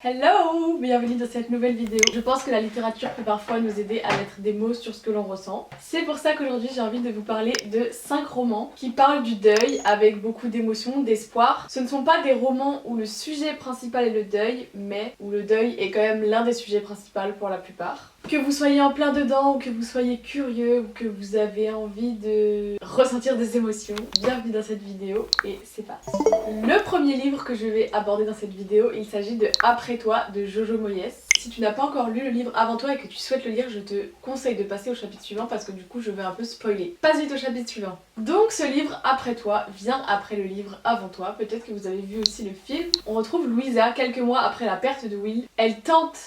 Hello! Bienvenue dans cette nouvelle vidéo. Je pense que la littérature peut parfois nous aider à mettre des mots sur ce que l'on ressent. C'est pour ça qu'aujourd'hui j'ai envie de vous parler de 5 romans qui parlent du deuil avec beaucoup d'émotions, d'espoir. Ce ne sont pas des romans où le sujet principal est le deuil, mais où le deuil est quand même l'un des sujets principaux pour la plupart. Que vous soyez en plein dedans ou que vous soyez curieux ou que vous avez envie de ressentir des émotions, bienvenue dans cette vidéo et c'est parti. Le premier livre que je vais aborder dans cette vidéo, il s'agit de Après toi de Jojo Moyes. Si tu n'as pas encore lu le livre avant toi et que tu souhaites le lire, je te conseille de passer au chapitre suivant parce que du coup je vais un peu spoiler. Passe vite au chapitre suivant. Donc ce livre Après toi vient après le livre Avant toi. Peut-être que vous avez vu aussi le film. On retrouve Louisa quelques mois après la perte de Will. Elle tente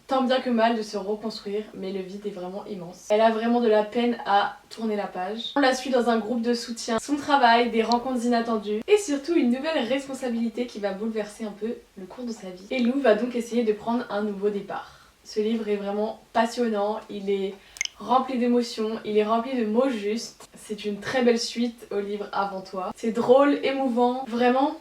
tant bien que mal de se reconstruire, mais le vide est vraiment immense. Elle a vraiment de la peine à tourner la page. On la suit dans un groupe de soutien, son travail, des rencontres inattendues et surtout une nouvelle responsabilité qui va bouleverser un peu le cours de sa vie. Et Lou va donc essayer de prendre un nouveau départ. Ce livre est vraiment passionnant, il est rempli d'émotions, il est rempli de mots justes. C'est une très belle suite au livre Avant toi. C'est drôle, émouvant, vraiment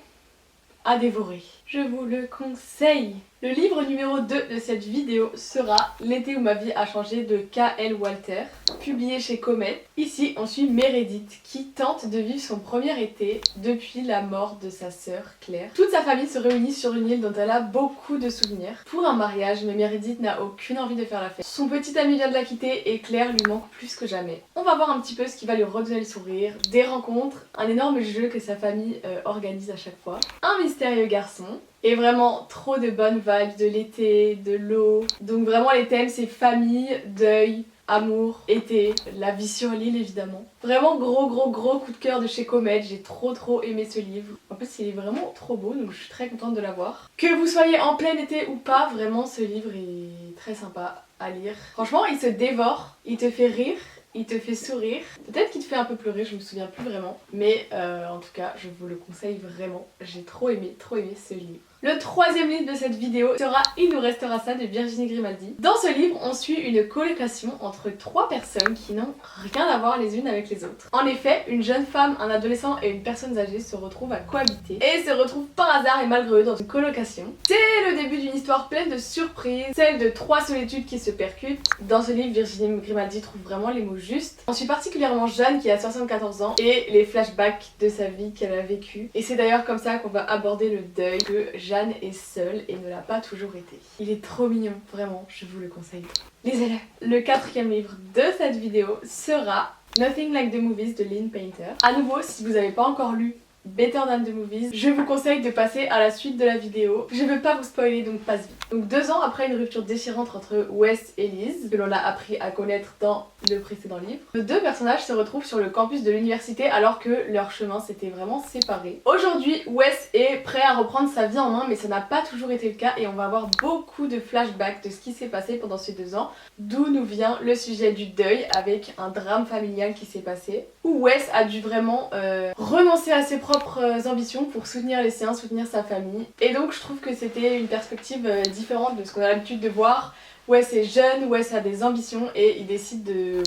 à dévorer. Je vous le conseille. Le livre numéro 2 de cette vidéo sera L'été où ma vie a changé de K.L. Walter, publié chez Comet. Ici, on suit Meredith qui tente de vivre son premier été depuis la mort de sa sœur Claire. Toute sa famille se réunit sur une île dont elle a beaucoup de souvenirs pour un mariage, mais Meredith n'a aucune envie de faire la fête. Son petit ami vient de la quitter et Claire lui manque plus que jamais. On va voir un petit peu ce qui va lui redonner le sourire, des rencontres, un énorme jeu que sa famille organise à chaque fois, un mystérieux garçon, et vraiment trop de bonnes vibes de l'été, de l'eau. Donc vraiment les thèmes c'est famille, deuil, amour, été, la vie sur l'île évidemment. Vraiment gros coup de cœur de chez Comet, j'ai trop aimé ce livre. En plus il est vraiment trop beau donc je suis très contente de l'avoir. Que vous soyez en plein été ou pas, vraiment ce livre est très sympa à lire. Franchement il se dévore, il te fait rire. Il te fait sourire, peut-être qu'il te fait un peu pleurer, je me souviens plus vraiment. Mais en tout cas, je vous le conseille vraiment. J'ai trop aimé ce livre. Le troisième livre de cette vidéo sera Il nous restera ça de Virginie Grimaldi. Dans ce livre, on suit une colocation entre 3 personnes qui n'ont rien à voir les unes avec les autres. En effet, une jeune femme, un adolescent et une personne âgée se retrouvent à cohabiter et se retrouvent par hasard et malgré eux dans une colocation. C'est le début d'une histoire pleine de surprises, celle de 3 solitudes qui se percutent. Dans ce livre, Virginie Grimaldi trouve vraiment les mots justes. On suit particulièrement Jeanne qui a 74 ans et les flashbacks de sa vie qu'elle a vécue. Et c'est d'ailleurs comme ça qu'on va aborder le deuil que Jeanne est seule et ne l'a pas toujours été. Il est trop mignon, vraiment, je vous le conseille. Lisez-le. Le 4e livre de cette vidéo sera Nothing Like the Movies de Lynn Painter. À nouveau, si vous n'avez pas encore lu Better Than the Movies, je vous conseille de passer à la suite de la vidéo. Je ne veux pas vous spoiler donc passe vite. Donc 2 ans après une rupture déchirante entre Wes et Liz, que l'on a appris à connaître dans le précédent livre, nos 2 personnages se retrouvent sur le campus de l'université alors que leurs chemins s'étaient vraiment séparés. Aujourd'hui, Wes est prêt à reprendre sa vie en main mais ça n'a pas toujours été le cas et on va avoir beaucoup de flashbacks de ce qui s'est passé pendant ces 2 ans, d'où nous vient le sujet du deuil avec un drame familial qui s'est passé, où Wes a dû vraiment renoncer à ses propres ambitions pour soutenir les siens, soutenir sa famille. Et donc je trouve que c'était une perspective différente de ce qu'on a l'habitude de voir. Wes est jeune, Wes a des ambitions et il décide de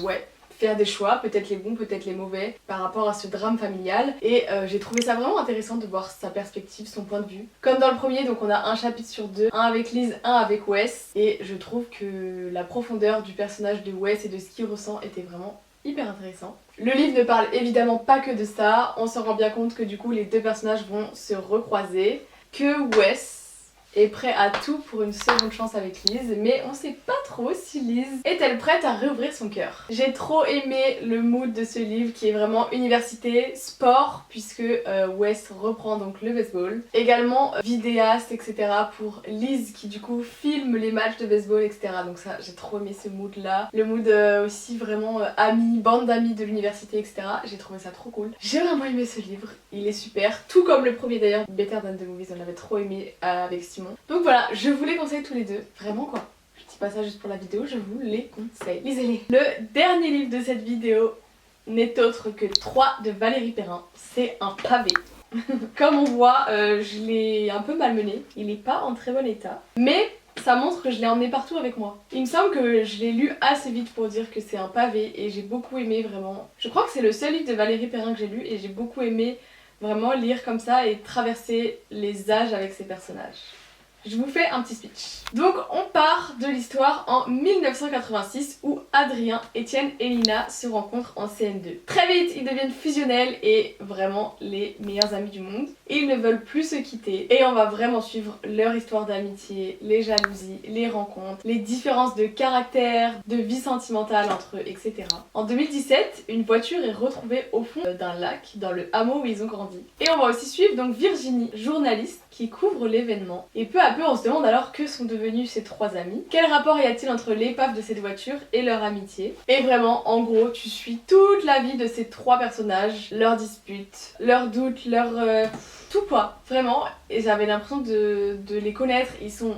faire des choix, peut-être les bons, peut-être les mauvais, par rapport à ce drame familial. Et j'ai trouvé ça vraiment intéressant de voir sa perspective, son point de vue. Comme dans le premier, donc on a un chapitre sur 2, un avec Liz, un avec Wes. Et je trouve que la profondeur du personnage de Wes et de ce qu'il ressent était vraiment hyper intéressant. Le livre ne parle évidemment pas que de ça, on se rend bien compte que du coup les 2 personnages vont se recroiser, que Wes est prêt à tout pour une seconde chance avec Liz, mais on sait pas trop si Liz est-elle prête à réouvrir son cœur. J'ai trop aimé le mood de ce livre qui est vraiment université, sport, puisque Wes reprend donc le baseball. Également vidéaste, etc. pour Liz qui du coup filme les matchs de baseball, etc. Donc ça, j'ai trop aimé ce mood là. Le mood aussi vraiment amis, bande d'amis de l'université, etc. J'ai trouvé ça trop cool. J'ai vraiment aimé ce livre, il est super. Tout comme le premier d'ailleurs, Better Than the Movies, on avait trop aimé avec Simon. Donc voilà, je vous les conseille tous les 2, vraiment quoi. Je dis pas ça juste pour la vidéo, je vous les conseille. Lisez-les. Le dernier livre de cette vidéo n'est autre que 3 de Valérie Perrin. C'est un pavé. Comme on voit, je l'ai un peu malmené. Il n'est pas en très bon état. Mais ça montre que je l'ai emmené partout avec moi. Il me semble que je l'ai lu assez vite pour dire que c'est un pavé et j'ai beaucoup aimé vraiment. Je crois que c'est le seul livre de Valérie Perrin que j'ai lu et j'ai beaucoup aimé vraiment lire comme ça et traverser les âges avec ces personnages. Je vous fais un petit speech. Donc on part de l'histoire en 1986 où Adrien, Étienne et Lina se rencontrent en CM2. Très vite ils deviennent fusionnels et vraiment les meilleurs amis du monde. Ils ne veulent plus se quitter et on va vraiment suivre leur histoire d'amitié, les jalousies, les rencontres, les différences de caractère, de vie sentimentale entre eux, etc. En 2017, une voiture est retrouvée au fond d'un lac dans le hameau où ils ont grandi. Et on va aussi suivre donc Virginie, journaliste, qui couvre l'événement. Et peu à peu on se demande alors que sont devenus ces trois amis. Quel rapport y a-t-il entre l'épave de cette voiture et leur amitié? Et vraiment, en gros, tu suis toute la vie de ces trois personnages, leurs disputes, leurs doutes, tout quoi, vraiment. Et j'avais l'impression de les connaître.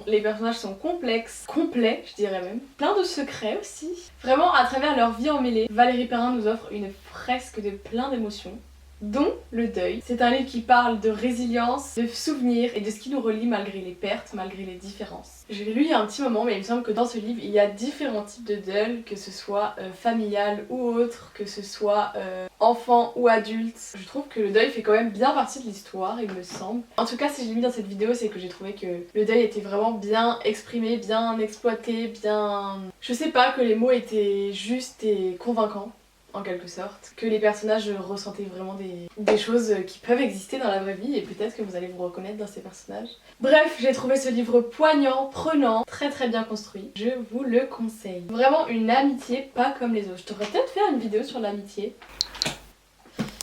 Les personnages sont complexes, complets, je dirais même. Plein de secrets aussi. Vraiment, à travers leur vie emmêlée, Valérie Perrin nous offre une fresque de plein d'émotions, dont le deuil. C'est un livre qui parle de résilience, de souvenirs et de ce qui nous relie malgré les pertes, malgré les différences. Je l'ai lu il y a un petit moment, mais il me semble que dans ce livre, il y a différents types de deuil, que ce soit familial ou autre, que ce soit enfant ou adulte. Je trouve que le deuil fait quand même bien partie de l'histoire, il me semble. En tout cas, si je l'ai mis dans cette vidéo, c'est que j'ai trouvé que le deuil était vraiment bien exprimé, bien exploité, bien... Je sais pas, que les mots étaient justes et convaincants, en quelque sorte, que les personnages ressentaient vraiment des choses qui peuvent exister dans la vraie vie et peut-être que vous allez vous reconnaître dans ces personnages. Bref, j'ai trouvé ce livre poignant, prenant, très très bien construit. Je vous le conseille. Vraiment une amitié pas comme les autres. Je devrais peut-être faire une vidéo sur l'amitié.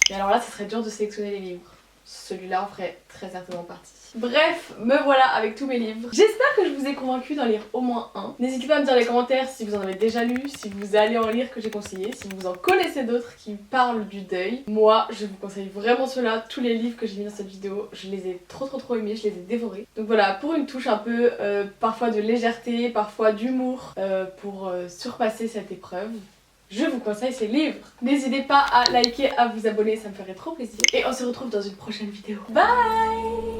Mais alors là, ce serait dur de sélectionner les livres. Celui-là en ferait très certainement partie. Bref, me voilà avec tous mes livres. J'espère que je vous ai convaincu d'en lire au moins un. N'hésitez pas à me dire dans les commentaires si vous en avez déjà lu, si vous allez en lire que j'ai conseillé, si vous en connaissez d'autres qui parlent du deuil. Moi, je vous conseille vraiment ceux-là. Tous les livres que j'ai mis dans cette vidéo, je les ai trop aimés, je les ai dévorés. Donc voilà, pour une touche un peu parfois de légèreté, parfois d'humour, pour surpasser cette épreuve, je vous conseille ces livres. N'hésitez pas à liker, à vous abonner, ça me ferait trop plaisir. Et on se retrouve dans une prochaine vidéo. Bye!